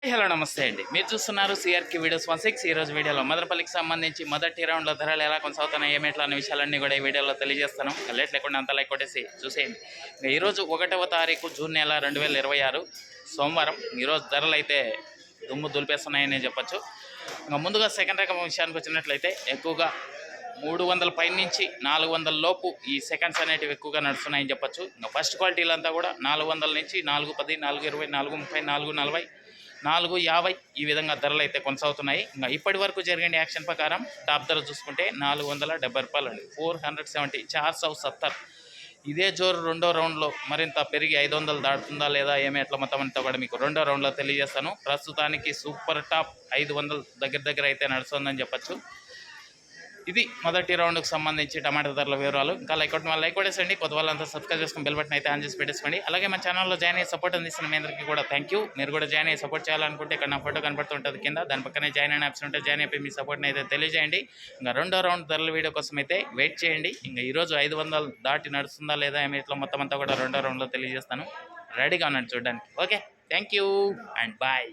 Hello నమస్తే అండి. మీరు చూస్తున్నారు సిఆర్‌కే వీడియోస్ 16. ఈరోజు వీడియోలో మదనపల్లికి సంబంధించి మొదటి రౌండ్‌లో ధరలు ఎలా కొనసాగుతున్నాయి, ఏమిట్లా అన్న విషయాలన్నీ కూడా ఈ వీడియోలో తెలియజేస్తాను. లేట్ లేకుండా అంతా లైక్ కొట్టేసి చూసేయండి. ఈరోజు 1వ తారీఖు జూన్ నెల 2026 సోమవారం. ఈరోజు ధరలు అయితే దుమ్ము దులిపేస్తున్నాయని చెప్పొచ్చు. ఇంకా ముందుగా సెకండ్ రకం విషయానికి వచ్చినట్లయితే ఎక్కువగా 300 పై నుంచి 400 లోపు ఈ సెకండ్స్ అనేటివి ఎక్కువగా నడుస్తున్నాయని చెప్పొచ్చు. ఇంకా ఫస్ట్ క్వాలిటీలంతా కూడా 400 నుంచి 410, 420, 430, 440, 450 ఈ విధంగా ధరలు అయితే కొనసాగుతున్నాయి. ఇంకా ఇప్పటి వరకు జరిగిన యాక్షన్ ప్రకారం టాప్ ధర చూసుకుంటే 470 రూపాయలు అండి. 470, 470. ఇదే జోరు రెండో రౌండ్లో మరింత పెరిగి 500 దాటుతుందా లేదా ఏమి ఎట్లా మొత్తం అంతా కూడా మీకు రెండో రౌండ్లో తెలియజేస్తాను. ప్రస్తుతానికి సూపర్ టాప్ 500 దగ్గర అయితే నడుస్తుందని చెప్పచ్చు. ఇది మొదటి రౌండ్కి సంబంధించి టమాటా ధరల వివరాలు. ఇంకా లైక్ కొట్టేసండి. కొత్త వాళ్ళంతా సబ్స్క్రైబ్ చేసుకుని బెల్ బటన్ అయితే ఆన్ చేసి పెట్టేసుకోండి. అలాగే మన ఛానల్లో జాయిన్ అయ్యి సపోర్ట్ అందిస్తున్న మీ అందరికీ కూడా థ్యాంక్ యూ. మీరు కూడా జాయిన్ అయ్యి సపోర్ట్ చేయాలనుకుంటే ఇక్కడ నా ఫోటో కనపడుతుంటుంది కింద. దాని పక్కనే జాయిన్ అయిన ఆప్షన్ ఉంటే జాయిన్ అయిపోయి మీ సపోర్ట్ని అయితే తెలియజేయండి. ఇంకా రెండో రౌండ్ ధరల వీడియో కోసం అయితే వెయిట్ చేయండి. ఇంకా ఈరోజు 500 దాటి నడుస్తుందా లేదా ఏమి ఇట్లా మొత్తం అంతా కూడా రెండో రౌండ్లో తెలియజేస్తాను. రెడీగా ఉన్నాను చూడడానికి. Okay, thank you and bye.